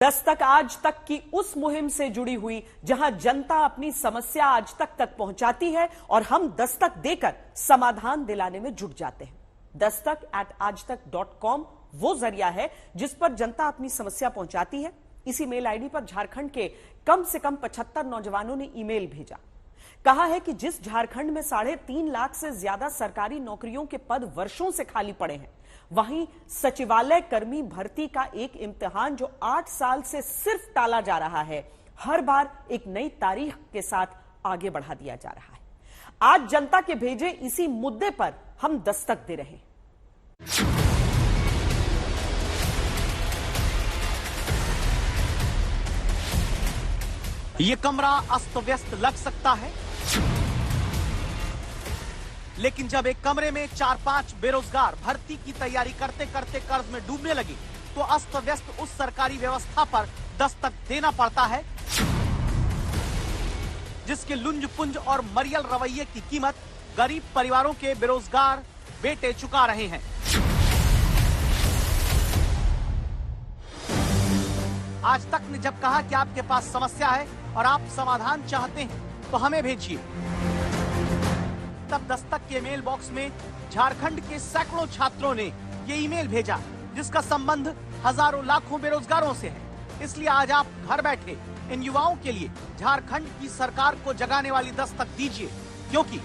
दस्तक आज तक की उस मुहिम से जुड़ी हुई जहां जनता अपनी समस्या आज तक पहुंचाती है और हम दस्तक देकर समाधान दिलाने में जुट जाते हैं। dastak@aajtak.com वो जरिया है जिस पर जनता अपनी समस्या पहुंचाती है। इसी मेल आईडी पर झारखंड के कम से कम 75 नौजवानों ने ईमेल भेजा। कहा है कि जिस झारखंड में 3.5 लाख से ज्यादा सरकारी नौकरियों के पद वर्षों से खाली पड़े हैं, वहीं सचिवालय कर्मी भर्ती का एक इम्तिहान जो 8 साल से सिर्फ टाला जा रहा है, हर बार एक नई तारीख के साथ आगे बढ़ा दिया जा रहा है। आज जनता के भेजे इसी मुद्दे पर हम दस्तक दे रहे हैं। ये कमरा अस्त व्यस्त लग सकता है, लेकिन जब एक कमरे में 4-5 बेरोजगार भर्ती की तैयारी करते करते कर्ज में डूबने लगे, तो अस्त व्यस्त उस सरकारी व्यवस्था पर दस्तक देना पड़ता है जिसके लुंज पुंज और मरियल रवैये की कीमत गरीब परिवारों के बेरोजगार बेटे चुका रहे हैं। आज तक ने जब कहा कि आपके पास समस्या है और आप समाधान चाहते हैं तो हमें भेजिए, तब दस्तक के मेल बॉक्स में झारखंड के सैकड़ों छात्रों ने ये ईमेल भेजा जिसका संबंध हजारों लाखों बेरोजगारों से है। इसलिए आज आप घर बैठे इन युवाओं के लिए झारखंड की सरकार को जगाने वाली दस्तक दीजिए, क्योंकि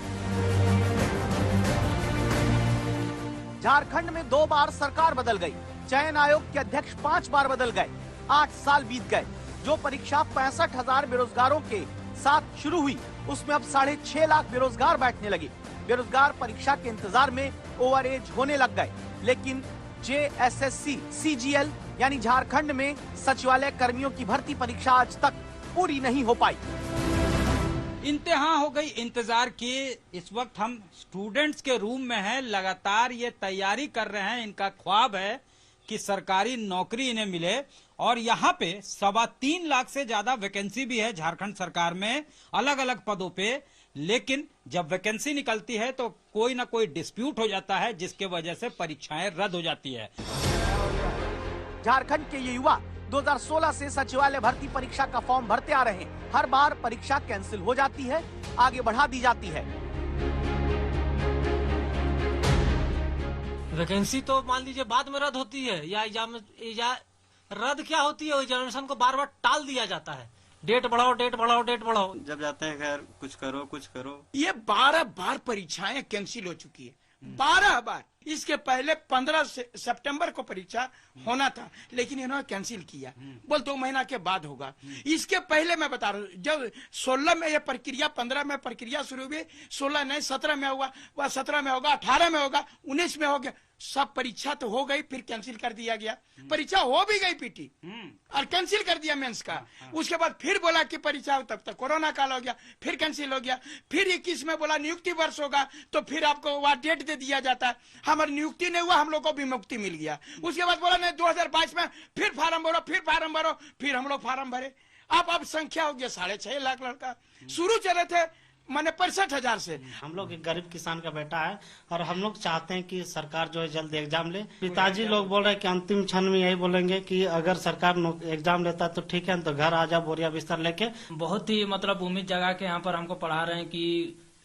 झारखंड में 2 बार सरकार बदल गई, चयन आयोग के अध्यक्ष 5 बार बदल गए, 8 साल बीत गए। जो परीक्षा 65,000 बेरोजगारों के साथ शुरू हुई, उसमें अब 6.5 लाख बेरोजगार बैठने लगे। बेरोजगार परीक्षा के इंतजार में ओवर एज होने लग गए, लेकिन JSSC CGL यानी झारखंड में सचिवालय कर्मियों की भर्ती परीक्षा आज तक पूरी नहीं हो पाई। इंतहा हो गई इंतजार की। इस वक्त हम स्टूडेंट्स के रूम में हैं, लगातार ये तैयारी कर रहे हैं। इनका ख्वाब है कि सरकारी नौकरी इन्हें मिले और यहाँ पे 3.25 लाख से ज्यादा वैकेंसी भी है झारखंड सरकार में अलग अलग पदों पे। लेकिन जब वैकेंसी निकलती है तो कोई ना कोई डिस्प्यूट हो जाता है, जिसके वजह से परीक्षाएं रद्द हो जाती है। झारखंड के ये युवा 2016 से सचिवालय भर्ती परीक्षा का फॉर्म भरते आ रहे हैं। हर बार परीक्षा कैंसिल हो जाती है, आगे बढ़ा दी जाती है। वैकेंसी तो मान लीजिए बाद में रद्द होती है, या रद्द क्या होती है, एग्जामिनेशन को बार बार टाल दिया जाता है। डेट बढ़ाओ, डेट बढ़ाओ, डेट बढ़ाओ। जब जाते हैं खैर कुछ करो कुछ करो। ये 12 बार परीक्षाएं कैंसिल हो चुकी है, 12 बार। इसके पहले 15 सितंबर को परीक्षा होना था, लेकिन इन्होंने कैंसिल किया, बोल 2 महीना के बाद होगा। इसके पहले मैं बता रहा हूँ, जब 16 में ये प्रक्रिया, 15 में प्रक्रिया शुरू हुई, 16 नहीं 17 में होगा, वह 17 में होगा, 18 में होगा, 19 में हो गया। सब परीक्षा तो हो गई, फिर कैंसिल कर दिया गया। परीक्षा हो भी गई पीटी और कैंसिल कर दिया मेंस का। उसके बाद फिर बोला कि परीक्षा, तब तक कोरोना काल हो गया, फिर कैंसिल हो गया। फिर 21 में बोला नियुक्ति वर्ष होगा, तो फिर आपको वह डेट दे दिया जाता है। हमारी नियुक्ति नहीं हुआ, हम लोग को भी मुक्ति मिल गया। उसके बाद बोला नहीं 2022 में फिर फार्म भरो, फिर फार्म भरो, फिर हम लोग फार्म भरे। अब संख्या हो गया 6.5 लाख लड़का। शुरू चले थे मैंने 65,000 से। हम लोग एक गरीब किसान का बेटा है और हम लोग चाहते हैं कि सरकार जो है जल्द एग्जाम ले। पिताजी लोग बोल रहे हैं कि अंतिम क्षण में यही बोलेंगे कि अगर सरकार एग्जाम लेता है तो ठीक है, तो घर आ जा बोरिया बिस्तर लेके। बहुत ही मतलब उम्मीद जगा के यहाँ पर हमको पढ़ा रहे हैं कि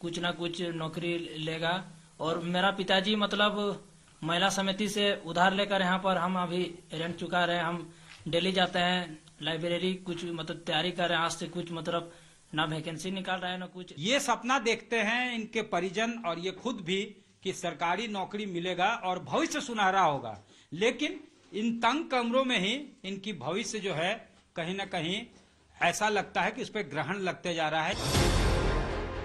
कुछ ना कुछ नौकरी लेगा। और मेरा पिताजी मतलब महिला समिति से उधार लेकर यहाँ पर हम अभी रेंट चुका रहे हैं। हम डेली जाते हैं लाइब्रेरी, कुछ मतलब तैयारी कर रहे हैं। आज से कुछ मतलब ना वैकेंसी निकाल रहा है ना कुछ। ये सपना देखते हैं इनके परिजन और ये खुद भी कि सरकारी नौकरी मिलेगा और भविष्य सुनहरा होगा, लेकिन इन तंग कमरों में ही इनकी भविष्य जो है कहीं ना कहीं ऐसा लगता है कि उस पर ग्रहण लगते जा रहा है।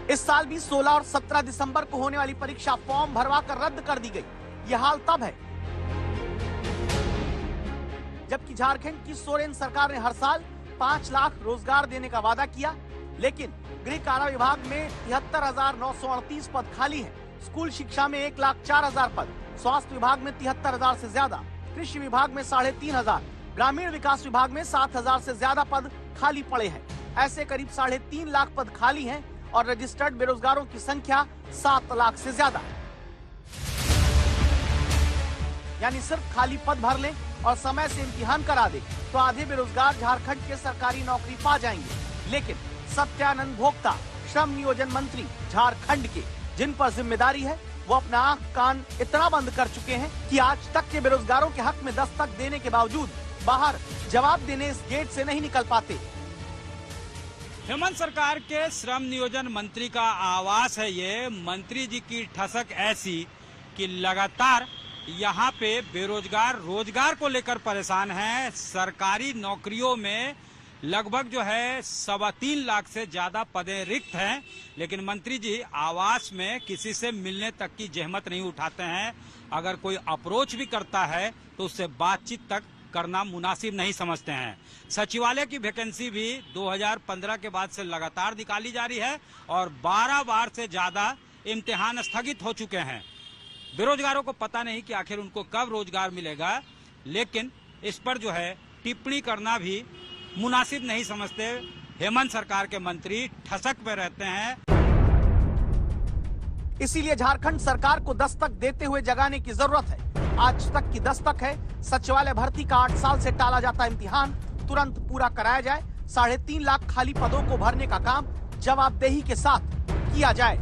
इस साल भी 16 और 17 दिसंबर को होने वाली परीक्षा फॉर्म भरवा कर रद्द कर दी गई। यह हाल तब है जबकि झारखंड की सोरेन सरकार ने हर साल 5 लाख रोजगार देने का वादा किया, लेकिन गृह कारा विभाग में 73,938 पद खाली हैं। स्कूल शिक्षा में 1,04,000 पद, स्वास्थ्य विभाग में 73,000 से ज्यादा, कृषि विभाग में 3,500, ग्रामीण विकास विभाग में 7,000 से ज्यादा पद खाली पड़े हैं। ऐसे करीब 3.5 लाख पद खाली हैं और रजिस्टर्ड बेरोजगारों की संख्या 7 लाख से ज्यादा। यानी सिर्फ खाली पद भर लें और समय से इम्तिहान करा दे तो आधे बेरोजगार झारखंड के सरकारी नौकरी पा जाएंगे। लेकिन सत्यानंद भोक्ता श्रम नियोजन मंत्री झारखंड के, जिन पर जिम्मेदारी है, वो अपना आंख कान इतना बंद कर चुके हैं कि आज तक के बेरोजगारों के हक में दस्तक देने के बावजूद बाहर जवाब देने इस गेट से नहीं निकल पाते। हेमंत सरकार के श्रम नियोजन मंत्री का आवास है ये। मंत्री जी की ठसक ऐसी कि लगातार यहाँ पे बेरोजगार रोजगार को लेकर परेशान हैं। सरकारी नौकरियों में लगभग जो है 3.25 लाख से ज्यादा पदें रिक्त हैं, लेकिन मंत्री जी आवास में किसी से मिलने तक की जहमत नहीं उठाते हैं। अगर कोई अप्रोच भी करता है तो उससे बातचीत तक करना मुनासिब नहीं समझते हैं। सचिवालय की वैकेंसी भी 2015 के बाद से लगातार निकाली जा रही है और 12 बार से ज्यादा इम्तिहान स्थगित हो चुके हैं। बेरोजगारों को पता नहीं कि आखिर उनको कब रोजगार मिलेगा, लेकिन इस पर जो है टिप्पणी करना भी मुनासिब नहीं समझते। हेमंत सरकार के मंत्री ठसक पे रहते हैं। इसीलिए झारखंड सरकार को दस्तक देते हुए जगाने की जरूरत है। आज तक की दस्तक है, सचिवालय भर्ती का 8 साल से टाला जाता इम्तिहान तुरंत पूरा कराया जाए। 3.5 लाख खाली पदों को भरने का काम जवाबदेही के साथ किया जाए।